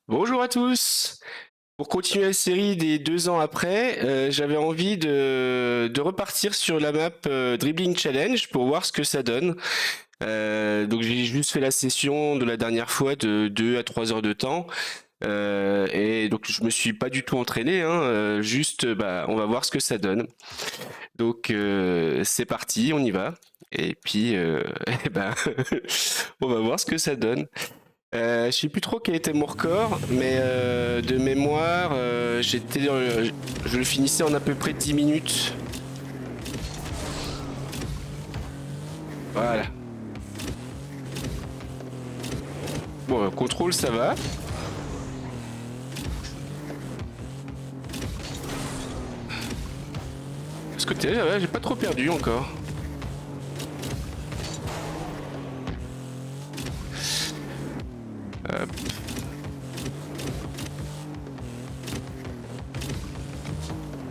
Bonjour à tous. Pour continuer la série des 2 ans après, j'avais envie de repartir sur la map Dribbling Challenge pour voir ce que ça donne. Donc j'ai juste fait la session de la dernière fois de 2 à 3 heures de temps. Et donc je me suis pas du tout entraîné, hein, juste bah, on va voir ce que ça donne. Donc c'est parti, on y va. Et puis eh ben, on va voir ce que ça donne. Je sais plus trop quel était mon record, mais de mémoire, je le finissais en à peu près 10 minutes. Voilà. Bon, contrôle, ça va. De ce côté, ouais, j'ai pas trop perdu encore. Hop.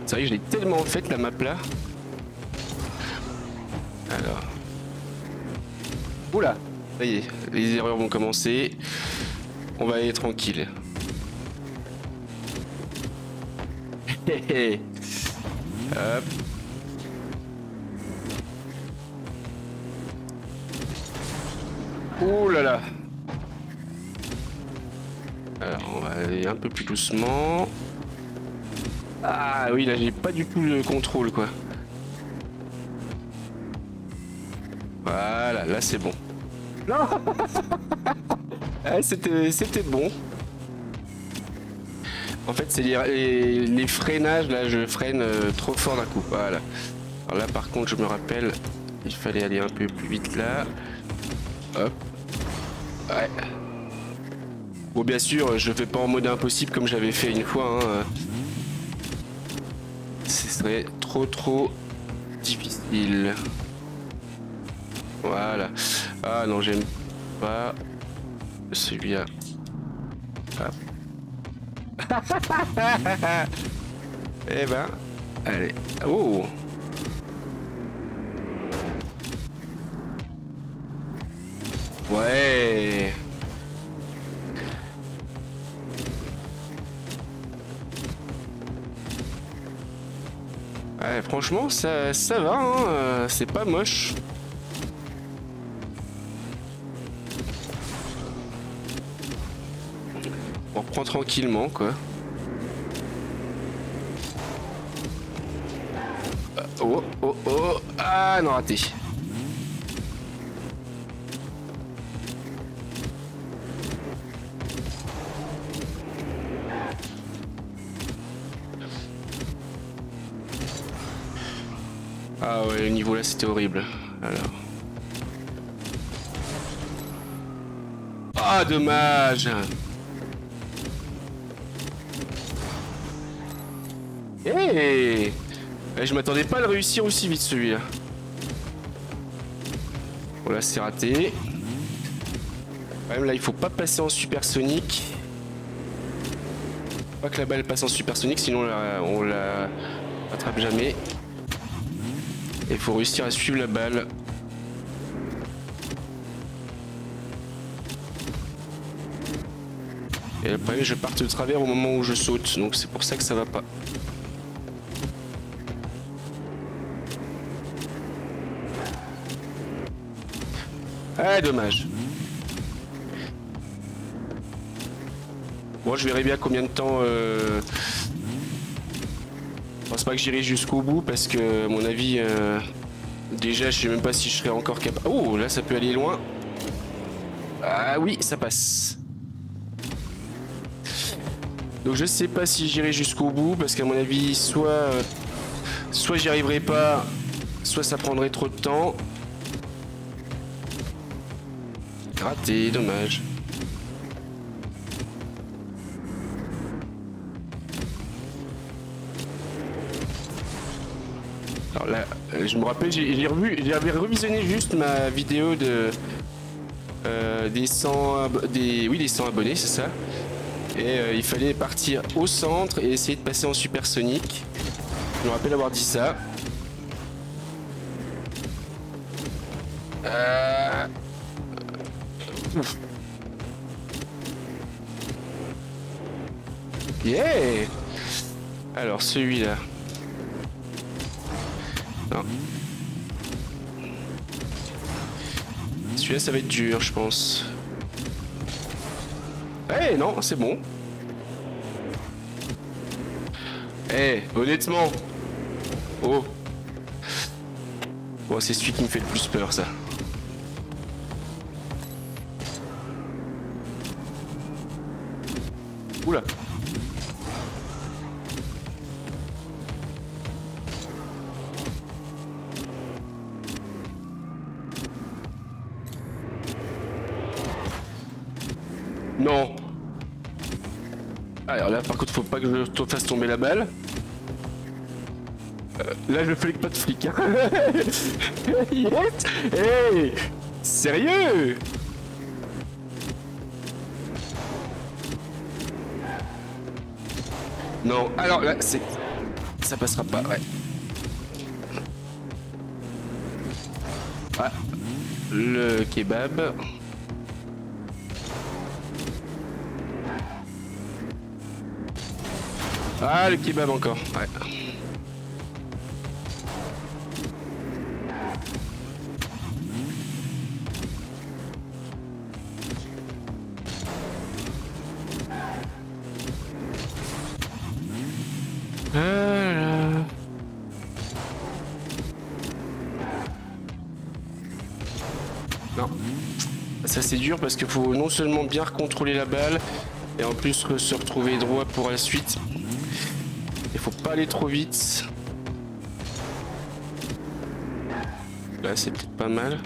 C'est vrai que je l'ai tellement faite la map là. Alors. Oula, ça y est, les erreurs vont commencer. On va aller tranquille. Hop. Ouh là là. Alors, on va aller un peu plus doucement. Ah oui, là, j'ai pas du tout le contrôle, quoi. Voilà, là, c'est bon. Non. Ah, c'était bon. En fait, c'est les freinages, là, je freine trop fort d'un coup. Voilà. Alors là, par contre, je me rappelle, il fallait aller un peu plus vite là. Hop. Ouais. Bon, bien sûr, je fais pas en mode impossible comme j'avais fait une fois. Hein. Ce serait trop difficile. Voilà. Ah non, j'aime pas celui-là. Hop. Eh ben, allez. Oh. Ouais. Ouais, franchement, ça va, hein, c'est pas moche. On reprend tranquillement, quoi. Oh, oh, oh. Ah, non, raté. Ah ouais, le niveau là, c'était horrible. Alors. Ah, dommage. Eh, je m'attendais pas à le réussir aussi vite, celui-là. Voilà, c'est raté. Quand même, là, il faut pas passer en supersonique. Pas que la balle passe en supersonique, sinon on la rattrape jamais. Il faut réussir à suivre la balle. Et le problème, je parte de travers au moment où je saute, donc c'est pour ça que ça va pas. Ah, dommage. Bon, je verrai bien combien de temps. Je pense pas que j'irai jusqu'au bout parce que, à mon avis, déjà, je sais même pas si je serai encore capable. Oh, là, ça peut aller loin. Ah oui, ça passe. Donc, je sais pas si j'irai jusqu'au bout parce qu'à mon avis, soit j'y arriverai pas, soit ça prendrait trop de temps. Raté, dommage. Alors là, je me rappelle, j'avais revisionné juste ma vidéo des 100, oui, des 100 abonnés, c'est ça. Et il fallait partir au centre et essayer de passer en supersonique. Je me rappelle avoir dit ça. Ouf. Yeah. Alors celui-là. Non. Celui-là, ça va être dur, je pense. Eh non, c'est bon. Eh, honnêtement. Oh. Bon, c'est celui qui me fait le plus peur, ça. Oula. Non. Alors là, par contre, faut pas que je te fasse tomber la balle. Là, je flic pas de flic. Hein. Yes. Hey. Sérieux? Non. Alors là, c'est... Ça passera pas, ouais. Ah. Le kebab. Ah, le kebab encore, ouais. Voilà. Non. Ça c'est dur parce qu'il faut non seulement bien contrôler la balle et en plus se retrouver droit pour la suite. Il faut pas aller trop vite. Là c'est peut-être pas mal.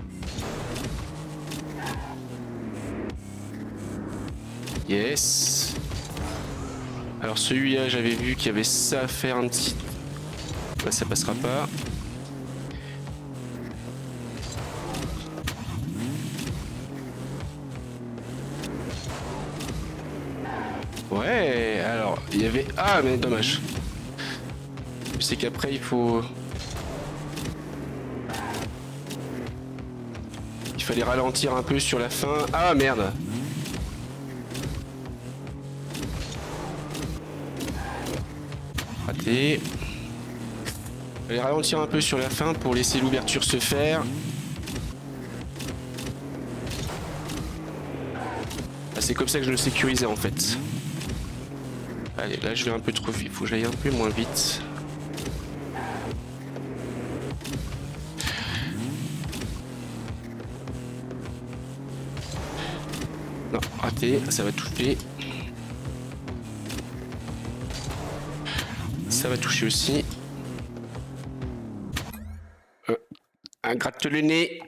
Yes. Alors celui-là j'avais vu qu'il y avait ça à faire un petit... Là ça passera pas. Ouais, alors il y avait... Ah mais dommage. Je sais qu'après il faut... Il fallait ralentir un peu sur la fin. Ah merde. Raté. Il fallait ralentir un peu sur la fin pour laisser l'ouverture se faire. Ah, c'est comme ça que je le sécurisais en fait. Allez, là je vais un peu trop vite. Il faut que j'aille un peu moins vite. Non, raté, ça va toucher. Ça va toucher aussi. Un gratte le nez.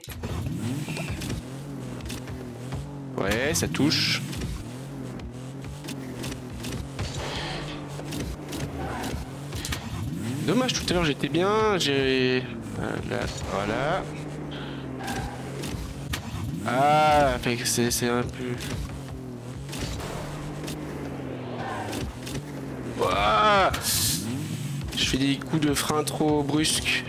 Ouais, ça touche. Dommage, tout à l'heure j'étais bien. J'ai... Voilà. Ah, c'est un peu... Ouah, je fais des coups de frein trop brusques.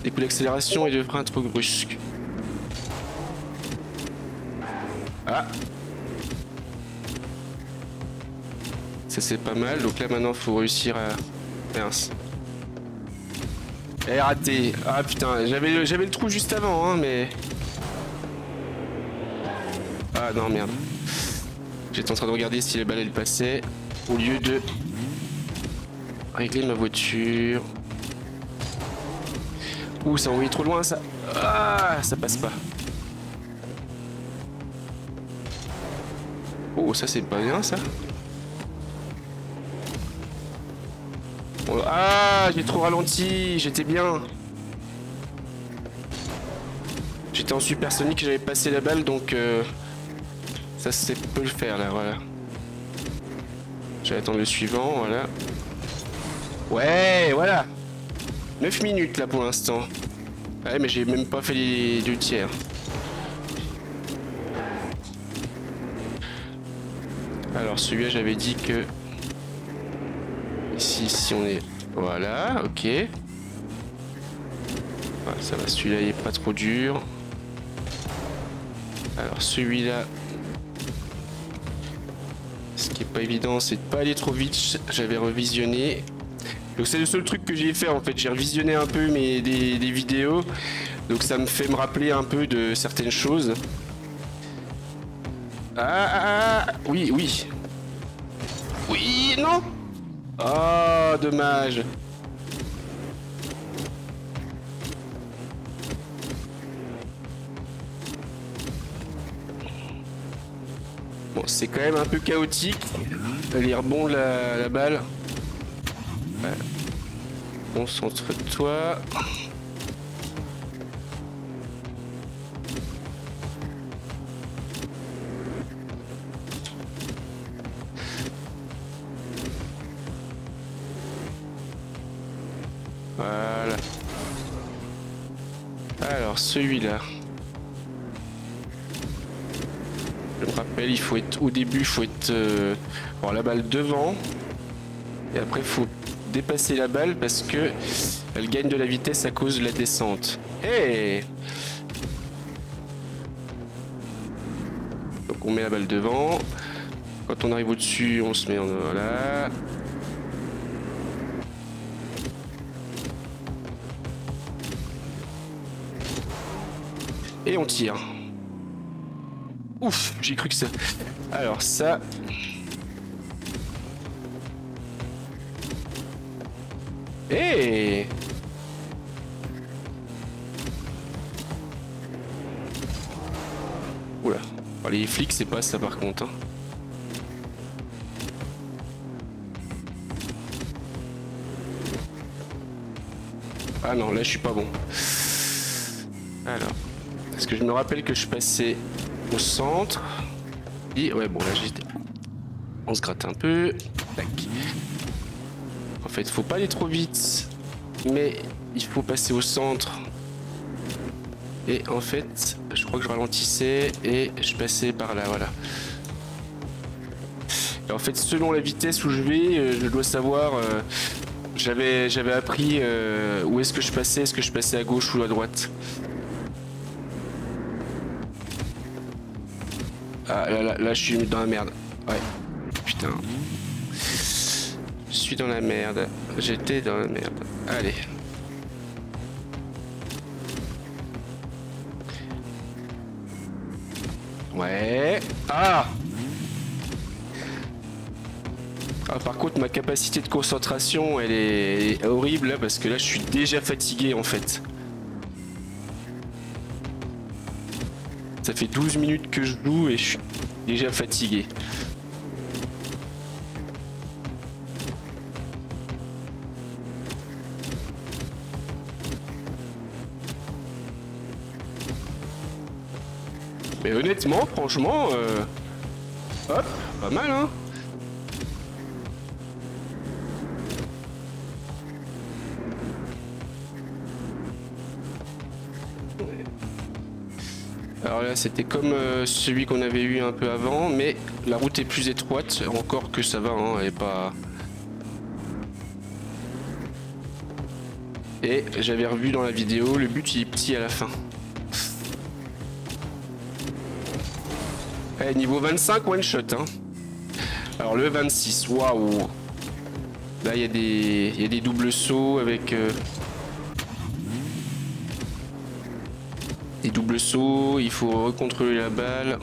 Des coups d'accélération et de frein trop brusques. Ah. Ça c'est pas mal. Donc là maintenant faut réussir à... Mince. Eh, raté. Ah putain, j'avais le trou juste avant, hein, mais... Ah non, merde. J'étais en train de regarder si les balles elles passaient, au lieu de régler ma voiture. Ouh, ça envoyé trop loin, ça. Ah, ça passe pas. Oh, ça c'est pas bien, ça. Ah, j'ai trop ralenti, j'étais bien. J'étais en supersonique, j'avais passé la balle, donc ça c'est peut le faire là, voilà. Je vais attendre le suivant, voilà. Ouais, voilà. 9 minutes là pour l'instant. Ouais, mais j'ai même pas fait les 2 tiers. Alors celui-là j'avais dit que... Ici on est... Voilà, ok. Ah, ça va, celui-là il est pas trop dur. Alors celui-là... Ce qui est pas évident, c'est de pas aller trop vite. J'avais revisionné. Donc c'est le seul truc que j'ai fait en fait. J'ai revisionné un peu des vidéos. Donc ça me fait me rappeler un peu de certaines choses. Oui, oui. Oui, non. Oh, dommage. Bon, c'est quand même un peu chaotique. Les rebonds de la balle. Ouais. Concentre-toi. Voilà. Alors, celui-là. Je me rappelle, il faut être au début, il faut être bon, la balle devant. Et après, il faut dépasser la balle parce que elle gagne de la vitesse à cause de la descente. Hey! Donc on met la balle devant. Quand on arrive au-dessus, on se met en... Voilà. Et on tire. Ouf, j'ai cru que ça... Alors ça... Hey! Oula. Oh, les flics, c'est pas ça par contre. Hein. Ah non, là je suis pas bon. Alors, est-ce que je me rappelle que je passais au centre? Et ouais, bon là j'étais... On se gratte un peu. Tac. En fait, faut pas aller trop vite, mais il faut passer au centre. Et en fait, je crois que je ralentissais et je passais par là, voilà. Et en fait, selon la vitesse où je vais, je dois savoir... J'avais appris où est-ce que je passais, est-ce que je passais à gauche ou à droite. Ah là, je suis dans la merde. Ouais. Putain. Je suis dans la merde. J'étais dans la merde. Allez. Ouais. Ah! Ah, par contre, ma capacité de concentration, elle est horrible là, parce que là, je suis déjà fatigué en fait. Ça fait 12 minutes que je joue et je suis déjà fatigué. Mais honnêtement, franchement, hop, pas mal hein. Alors là, c'était comme celui qu'on avait eu un peu avant, mais la route est plus étroite, encore que ça va, hein, elle est pas... Et j'avais revu dans la vidéo, le but il est petit à la fin. Eh, niveau 25, one shot, hein. Alors le 26, waouh. Là, il y a des doubles sauts avec... des doubles sauts, il faut recontrôler la balle.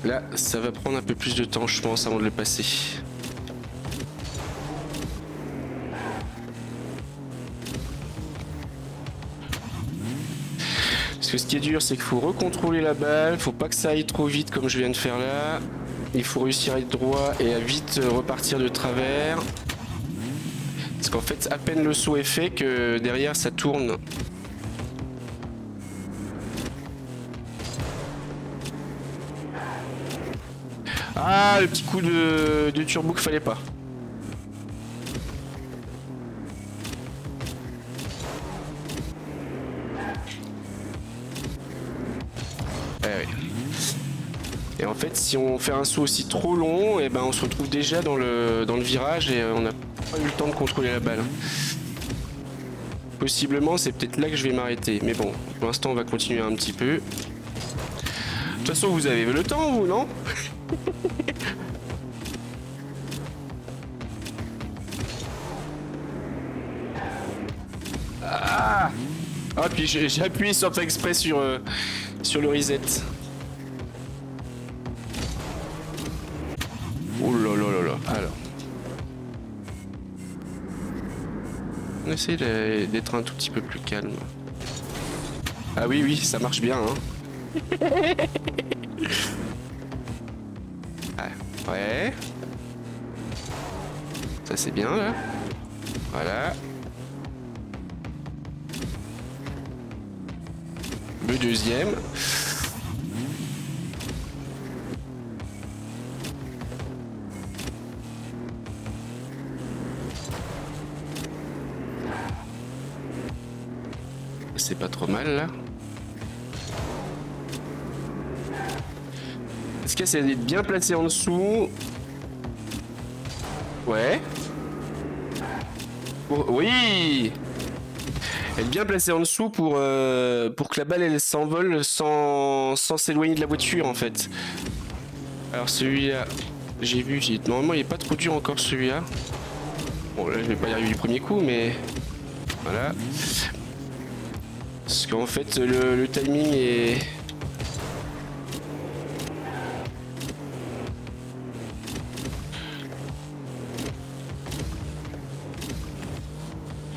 Là, ça va prendre un peu plus de temps, je pense, avant de le passer. Parce que ce qui est dur, c'est qu'il faut recontrôler la balle, faut pas que ça aille trop vite comme je viens de faire là. Il faut réussir à être droit et à vite repartir de travers. Parce qu'en fait, à peine le saut est fait que derrière ça tourne. Ah, le petit coup de turbo qu'il fallait pas. Eh oui. Et en fait, si on fait un saut aussi trop long, et ben on se retrouve déjà dans le virage et on n'a pas eu le temps de contrôler la balle. possiblement c'est peut-être là que je vais m'arrêter. Mais bon, pour l'instant on va continuer un petit peu. De toute façon vous avez le temps vous, non? Ah, ah puis j'ai appuyé sans faire exprès sur le reset. Oh là là là là. Alors. On essaie d'être un tout petit peu plus calme. Ah oui, oui, ça marche bien, hein. Ah, ouais. Ça c'est bien, là. Voilà. Le deuxième. C'est pas trop mal là. Est-ce qu'elle s'est bien placée en dessous? Ouais. Oui. Elle est bien placée en dessous pour que la balle elle s'envole sans s'éloigner de la voiture en fait. Alors celui-là, j'ai vu, normalement il est pas trop dur encore celui-là. Bon là je vais pas y arriver du premier coup mais voilà. Parce qu'en fait le timing est...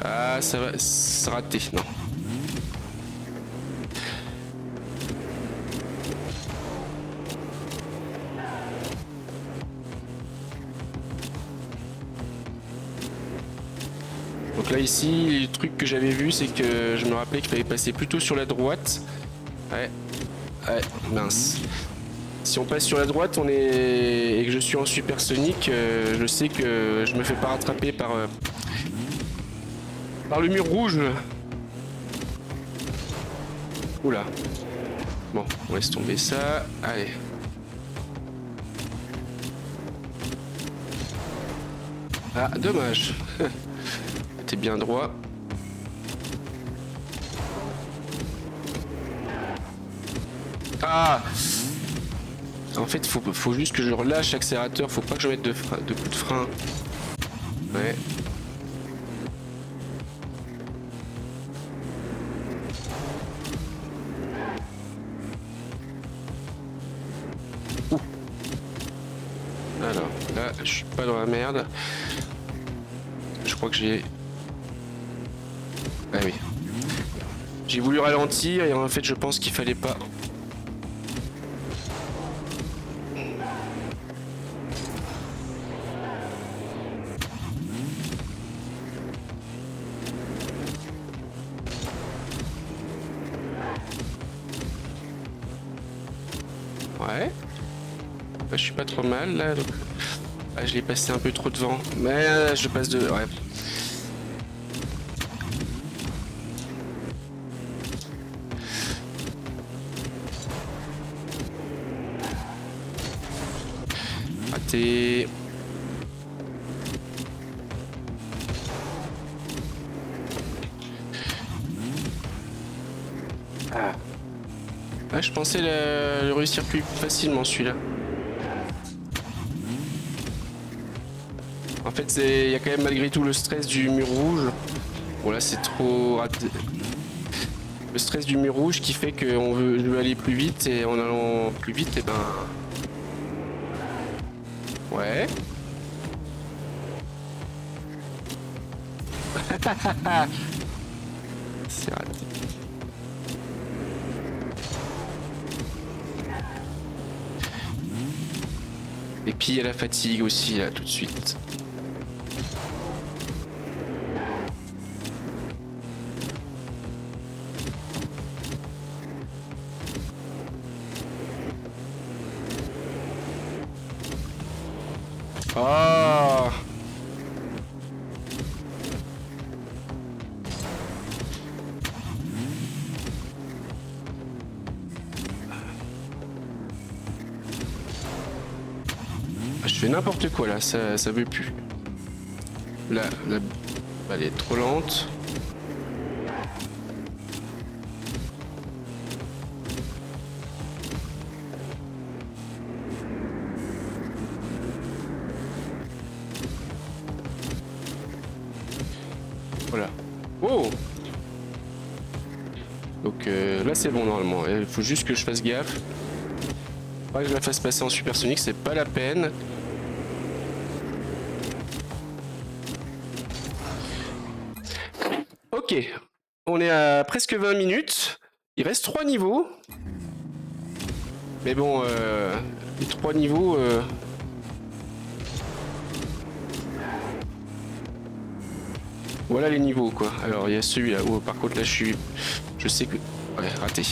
Ah ça va, c'est raté, non. Donc là ici, le truc que j'avais vu, c'est que je me rappelais qu'il fallait passer plutôt sur la droite. Ouais, ouais, mince. Si on passe sur la droite, et que je suis en supersonique, je sais que je me fais pas rattraper par le mur rouge. Oula. Bon, on laisse tomber ça. Allez. Ah, dommage. T'es bien droit. Ah! En fait, faut juste que je relâche l'accélérateur. Faut pas que je mette de coup de frein. Ouais. Ouh. Alors, là, je suis pas dans la merde. Je crois que j'ai... Ah oui. J'ai voulu ralentir et en fait, je pense qu'il fallait pas... Ouais. Bah, je suis pas trop mal là. Donc... Ah, je l'ai passé un peu trop devant. Mais je passe de... Ouais. Raté. Ah. Ah, je pensais le réussir plus facilement celui-là. En fait, il y a quand même malgré tout le stress du mur rouge. Bon là, c'est trop raté. Le stress du mur rouge qui fait que je veux aller plus vite et en allant plus vite, et ben... Ouais. C'est raté. Et puis il y a la fatigue aussi là tout de suite. Oh! Je fais n'importe quoi là, ça veut plus. Là, la balle est trop lente. Donc là c'est bon normalement. Il faut juste que je fasse gaffe. Pas que je la fasse passer en supersonique, c'est pas la peine. Ok, on est à presque 20 minutes. Il reste 3 niveaux. Mais bon, les 3 niveaux... Voilà les niveaux quoi. Alors il y a celui-là. Oh, par contre là je sais que... Ouais, raté.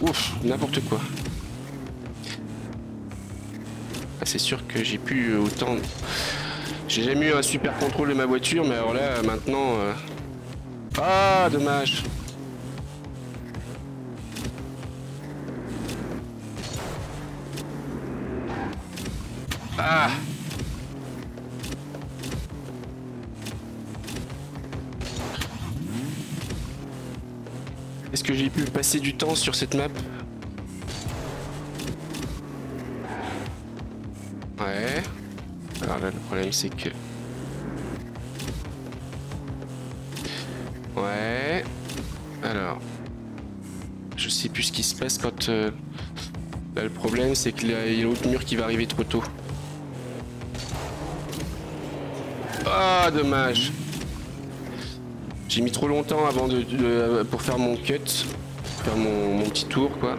Ouf, n'importe quoi. Ah, c'est sûr que j'ai plus autant... J'ai jamais eu un super contrôle de ma voiture, mais alors là maintenant... Ah, dommage. Ah. Est-ce que j'ai pu passer du temps sur cette map? Ouais. Alors là, le problème, c'est que... Ouais. Alors... Je sais plus ce qui se passe quand... Là, le problème, c'est qu'il y a l'autre mur qui va arriver trop tôt. Ah, dommage. J'ai mis trop longtemps avant pour faire mon cut. Faire mon petit tour, quoi.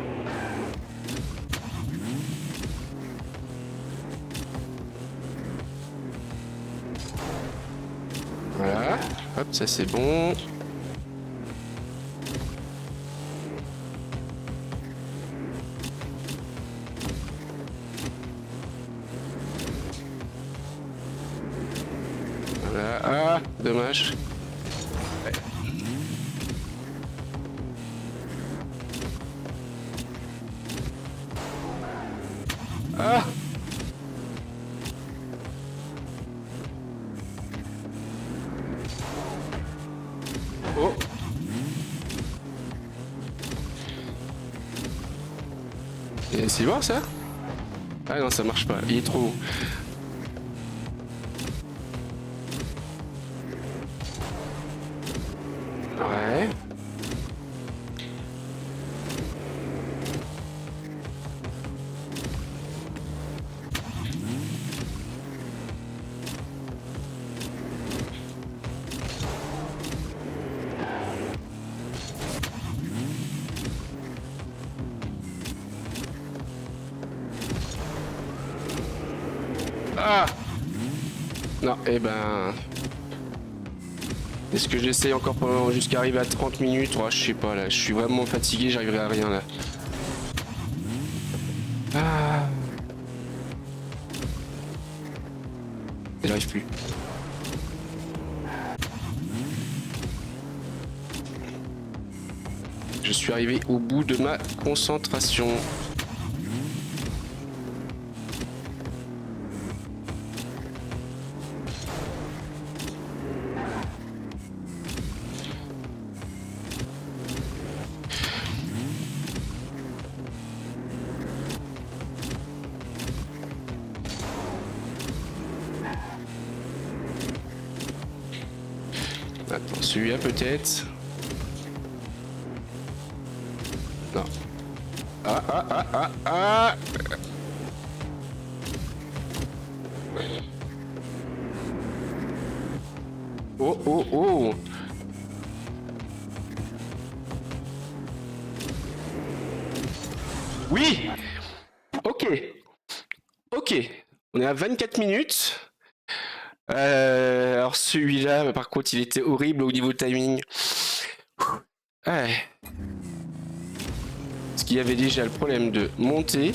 Voilà. Hop, ça c'est bon. Voilà. Ah, dommage. Ouais. Ah! Oh! C'est voir ça? Ah non, ça marche pas. Il est trop haut. Ouais. Ah! Non, eh ben... Est-ce que j'essaye encore jusqu'à arriver à 30 minutes? Oh, je sais pas là, je suis vraiment fatigué, j'arriverai à rien là. Ah. J'arrive plus. Je suis arrivé au bout de ma concentration. Attends, celui-là peut-être. Non. Ah, ah, ah, ah, ah. Oh, oh, oh. Oui. Ok. Ok. On est à 24 minutes. Alors celui-là, par contre, il était horrible au niveau timing. Ouais. Parce qu'il y avait déjà le problème de monter,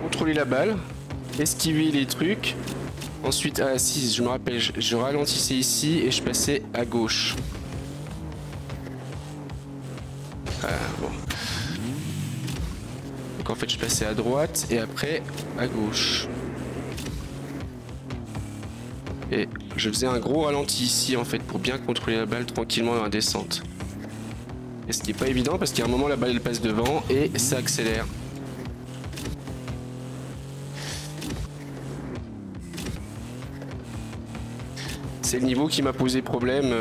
contrôler la balle, esquiver les trucs. Ensuite, ah si, je me rappelle, je ralentissais ici et je passais à gauche. Ah, bon. Donc en fait, je passais à droite et après à gauche. Et je faisais un gros ralenti ici en fait pour bien contrôler la balle tranquillement dans la descente. Et ce qui n'est pas évident parce qu'à un moment la balle elle passe devant et ça accélère. C'est le niveau qui m'a posé problème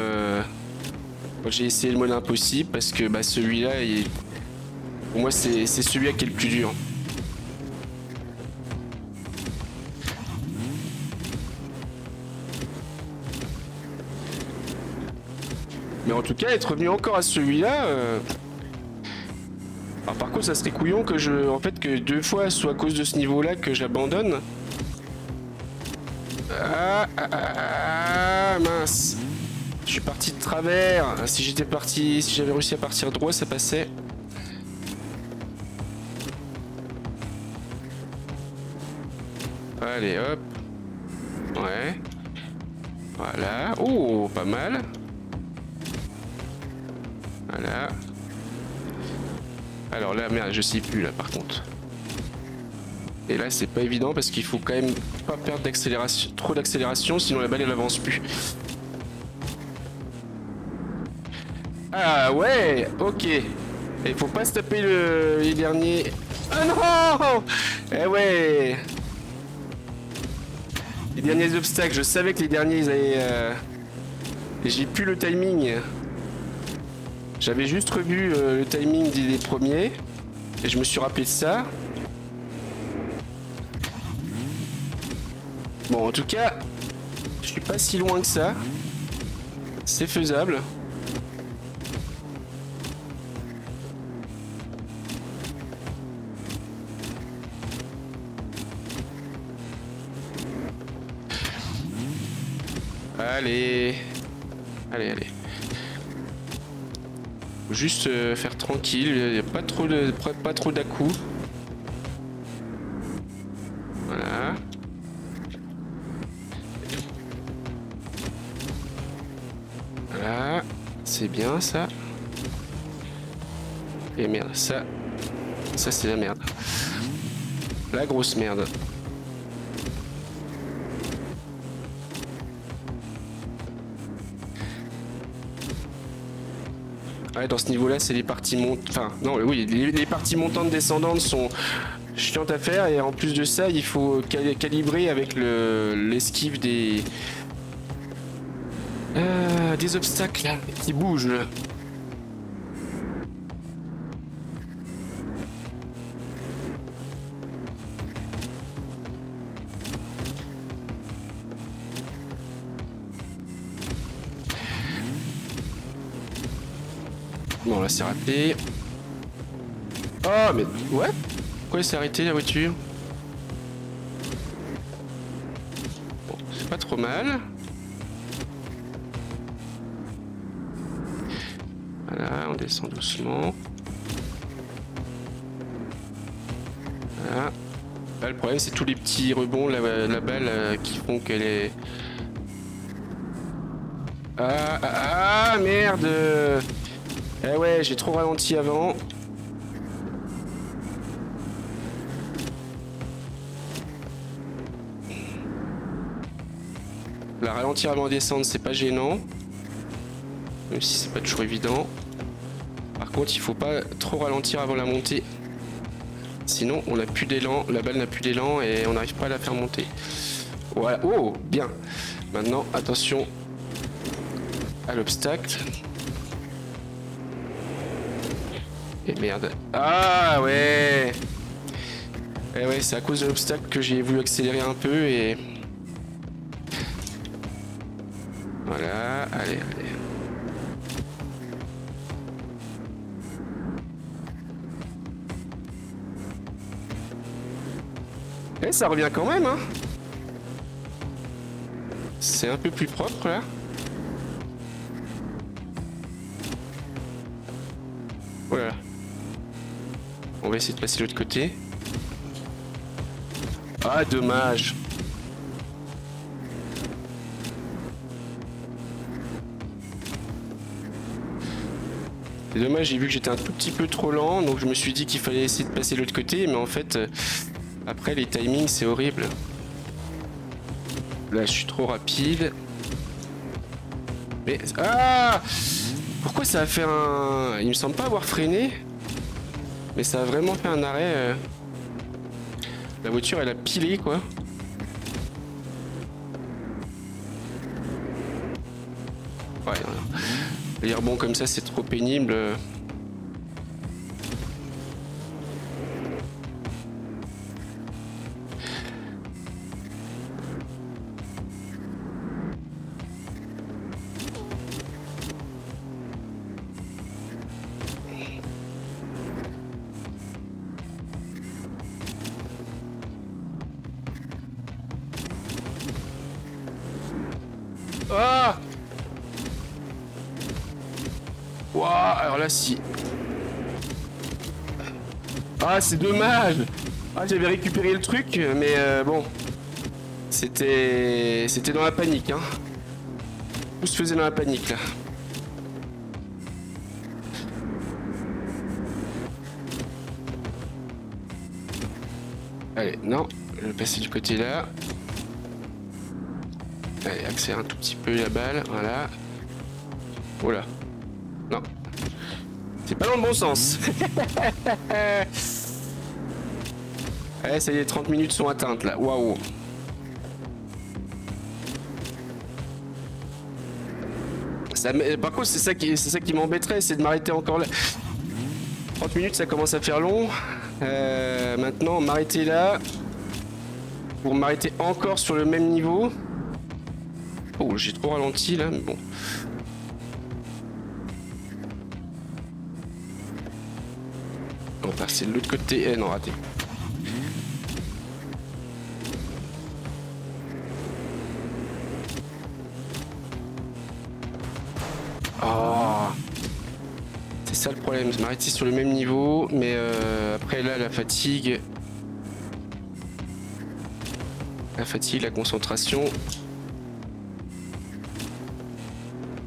quand j'ai essayé le mode impossible parce que bah, celui-là, pour moi, c'est celui-là qui est le plus dur. Mais en tout cas, être revenu encore à celui-là. Alors par contre, ça serait couillon que que 2 fois soit à cause de ce niveau-là que j'abandonne. Mince. Je suis parti de travers. Si j'avais réussi à partir droit, ça passait. Allez, hop. Ouais. Voilà. Oh, pas mal. Voilà. Alors là, merde, je sais plus là par contre. Et là, c'est pas évident parce qu'il faut quand même pas perdre d'accélération, trop d'accélération, sinon la balle elle avance plus. Ah ouais, ok. Il faut pas se taper les derniers. Ah non! Eh ouais. Les derniers obstacles, je savais que les derniers ils avaient. J'ai plus le timing. J'avais juste revu le timing des premiers et je me suis rappelé de ça. Bon, en tout cas, je suis pas si loin que ça. C'est faisable. Allez. Allez, allez. Faut juste faire tranquille, il n'y a pas trop d'à-coups. Voilà. Voilà. C'est bien ça. Et merde, ça c'est la merde. La grosse merde. Ouais, dans ce niveau-là, c'est les parties montantes. Enfin, non, oui, les parties montantes descendantes sont chiantes à faire et en plus de ça, il faut calibrer avec l'esquive des obstacles là, qui bougent. Là. Bon, là c'est raté. Oh, mais ouais. Pourquoi elle s'est arrêtée la voiture? Bon, c'est pas trop mal. Voilà, on descend doucement. Voilà. Là, le problème, c'est tous les petits rebonds, la balle qui font qu'elle est... Ah, merde! Eh ouais, j'ai trop ralenti avant. La ralentir avant de descendre, c'est pas gênant. Même si c'est pas toujours évident. Par contre, il faut pas trop ralentir avant la montée. Sinon, on n'a plus d'élan, la balle n'a plus d'élan et on n'arrive pas à la faire monter. Voilà. Oh, bien. Maintenant, attention à l'obstacle. Et merde. Ah ouais. Eh ouais, c'est à cause de l'obstacle que j'ai voulu accélérer un peu et... Voilà, allez, allez. Eh, ça revient quand même, hein. C'est un peu plus propre, là. Voilà. On va essayer de passer de l'autre côté. Ah, dommage. C'est dommage, j'ai vu que j'étais un tout petit peu trop lent, donc je me suis dit qu'il fallait essayer de passer de l'autre côté, mais en fait, après les timings, c'est horrible. Là, je suis trop rapide. Mais... Ah! Pourquoi ça a fait un... Il me semble pas avoir freiné. Mais ça a vraiment fait un arrêt. La voiture, elle a pilé, quoi. Ouais, les rebonds comme ça, c'est trop pénible. Ah! Waouh, alors là si. Ah, c'est dommage. Ah, j'avais récupéré le truc, mais bon, c'était dans la panique, hein. Tout se faisait dans la panique là. Allez, non, je vais passer du côté là. Allez, accélère un tout petit peu la balle, voilà. Voilà. Non. C'est pas dans le bon sens. Allez, ça y est, 30 minutes sont atteintes là. Waouh. Par contre, c'est ça qui m'embêterait, c'est de m'arrêter encore là. 30 minutes, ça commence à faire long. Maintenant, m'arrêter là. Pour m'arrêter encore sur le même niveau. Oh, j'ai trop ralenti là, mais bon. On va passer de l'autre côté. Eh non, raté. Oh. C'est ça le problème, je m'arrêter sur le même niveau, mais après là, la fatigue, la concentration,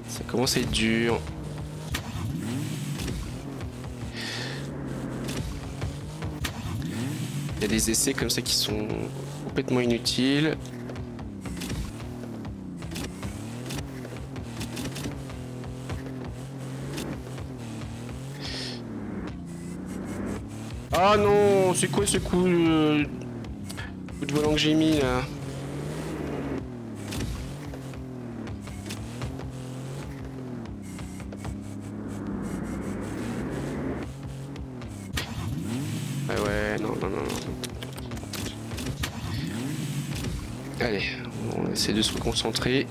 ça commence à être dur. Il y a des essais comme ça qui sont complètement inutiles. Ah non, c'est quoi ce coup de volant que j'ai mis là? Ah ouais, non. Allez, on essaie de se reconcentrer.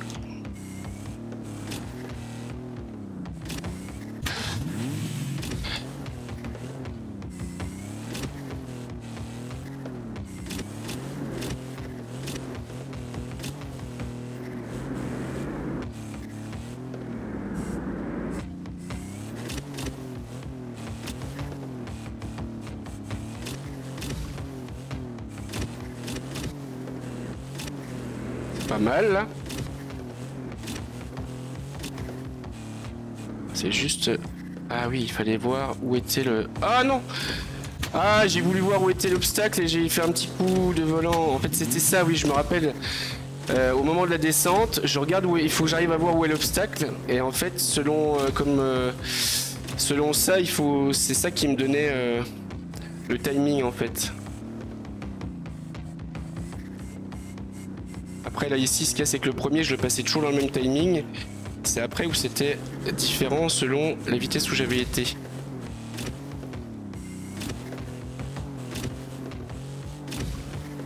Pas mal là. C'est juste... Ah oui, il fallait voir où était le... Ah non! Ah, j'ai voulu voir où était l'obstacle et j'ai fait un petit coup de volant. En fait, c'était ça, oui, je me rappelle. Au moment de la descente, je regarde où il faut que j'arrive à voir où est l'obstacle. Et en fait, selon selon ça, c'est ça qui me donnait le timing en fait. Après là ici, ce qu'il y a, c'est que le premier, je le passais toujours dans le même timing. C'est après où c'était différent selon la vitesse où j'avais été.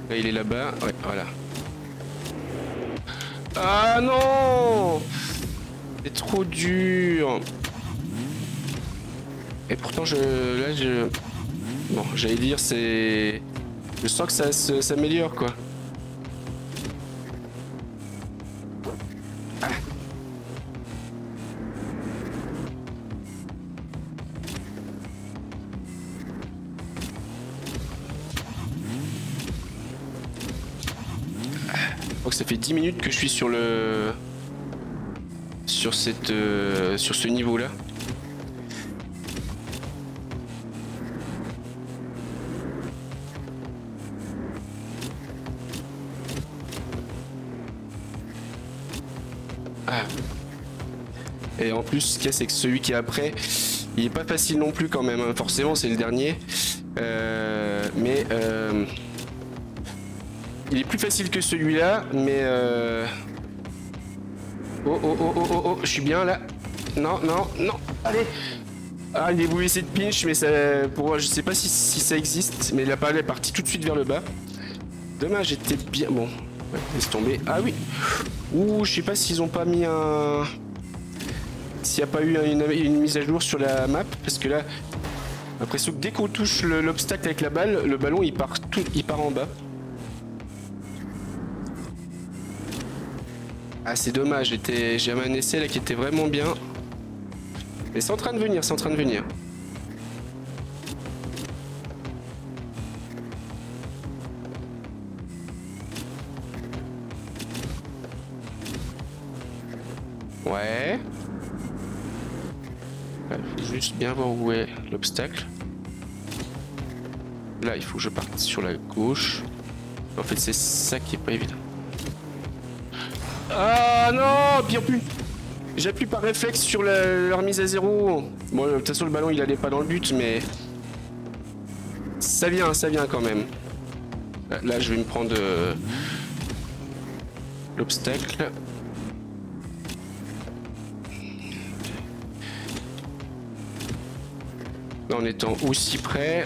Là, il est là-bas. Ouais, voilà. Ah non! C'est trop dur. Et pourtant, bon, j'allais dire, je sens que ça s'améliore, quoi. Ah. Je crois que ça fait 10 minutes que je suis sur sur ce niveau-là. Ah. Et en plus, ce qu'il y a, c'est que celui qui est après, il est pas facile non plus quand même, hein. Forcément, c'est le dernier. Mais il est plus facile que celui-là, mais Oh, oh, oh, oh, oh, oh, je suis bien là. Non, non, non. Allez. Ah, il est voulu essayer de pinch, mais ça, pour, je sais pas si ça existe, mais la balle est partie tout de suite vers le bas. Dommage, j'étais bien. Bon, ouais, laisse tomber. Ah oui. Ouh, je sais pas s'ils ont pas mis un. S'il n'y a pas eu une mise à jour sur la map, parce que là, j'ai l'impression que dès qu'on touche l'obstacle avec la balle, le ballon il part en bas. Ah, c'est dommage, j'avais un essai là qui était vraiment bien. Mais c'est en train de venir, c'est en train de venir. Ouais. Il faut juste bien voir où est l'obstacle. Là, il faut que je parte sur la gauche. En fait, c'est ça qui est pas évident. Ah non, pire plus. J'appuie par réflexe sur leur mise à zéro. Bon, de toute façon, le ballon, il allait pas dans le but, mais... ça vient quand même. Là, je vais me prendre l'obstacle. Là, en étant aussi près,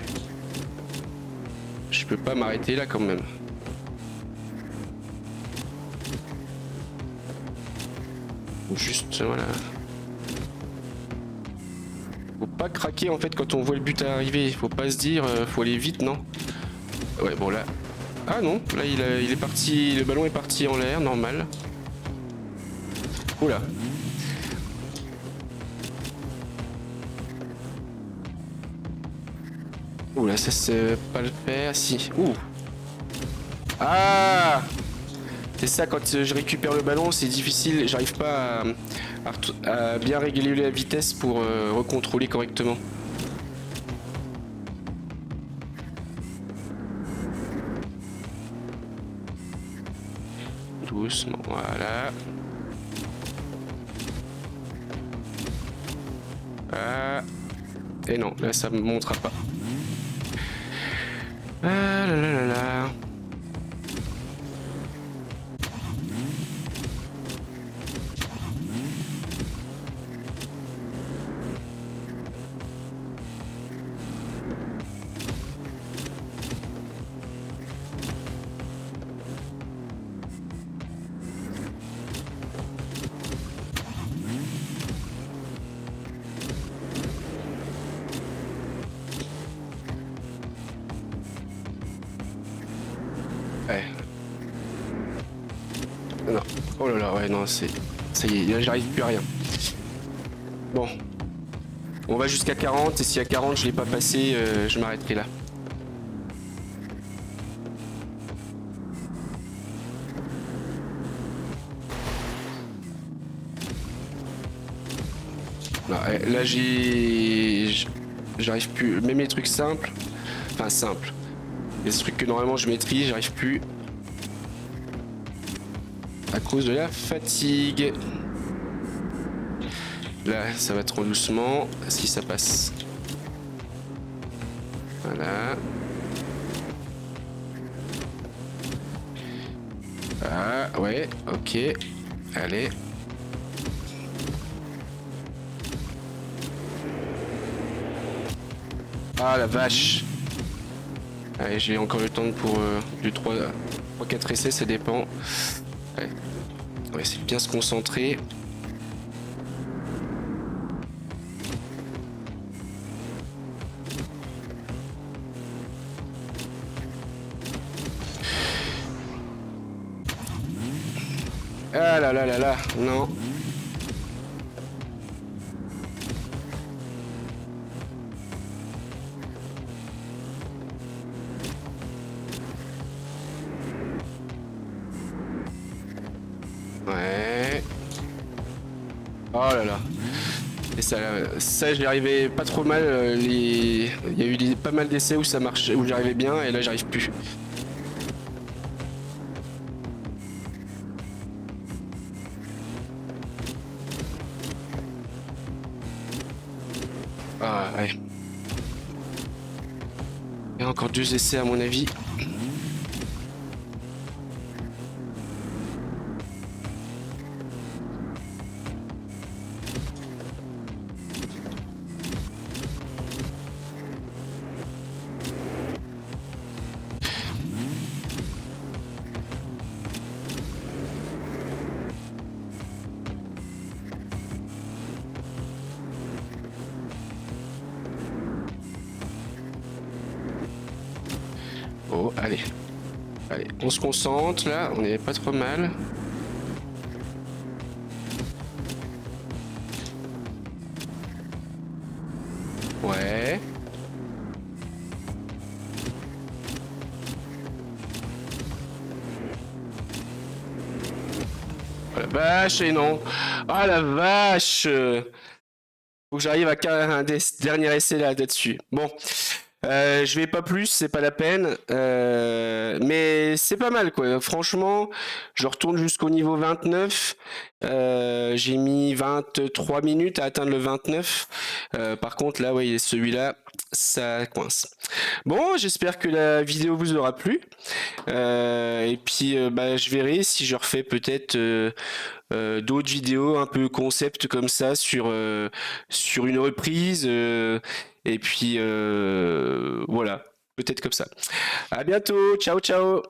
je peux pas m'arrêter là quand même. Juste, voilà. Faut pas craquer en fait quand on voit le but arriver. Faut pas se dire, faut aller vite, non? Ouais, bon là. Ah non, là il est parti, le ballon est parti en l'air, normal. Oula. Oula, ça c'est pas le faire, si. Ouh. Ah! C'est ça, quand je récupère le ballon, c'est difficile, j'arrive pas à bien réguler la vitesse pour recontrôler correctement. Doucement, voilà. Ah. Et non, là ça me montrera pas. Ah là là là là. Ouais. Non. Oh là là, ouais, non, c'est... ça y est, là j'arrive plus à rien. Bon. On va jusqu'à 40, et si à 40 je l'ai pas passé, je m'arrêterai là. Non, là j'arrive plus. Même les trucs simples. Enfin simples. Les trucs que normalement je maîtrise, j'arrive plus. À cause de la fatigue. Là, ça va trop doucement. Si ça passe. Voilà. Ah, ouais, ok. Allez. Ah la vache. Allez, j'ai encore le temps pour du 3-4 essais, ça dépend. Ouais. On va essayer de bien se concentrer. Ah là là là là, non. Ouais. Oh là là. Et ça j'y arrivais pas trop mal. Il y a eu pas mal d'essais où ça marchait, où j'arrivais bien, et là j'arrive plus. Ah ouais. Il y a encore 2 essais à mon avis. allez. Allez, on se concentre, là, on est pas trop mal. Ouais. Oh la vache, et non. Ah la vache. Faut que j'arrive à un dernier essai là-dessus. Bon, je vais pas plus, c'est pas la peine. Mais c'est pas mal quoi. Franchement, je retourne jusqu'au niveau 29. J'ai mis 23 minutes à atteindre le 29. Par contre, là, oui, celui-là, ça coince. Bon, j'espère que la vidéo vous aura plu. Et puis, bah, je verrai si je refais peut-être d'autres vidéos un peu concept comme ça sur une reprise. Et puis, voilà, peut-être comme ça. À bientôt, ciao, ciao.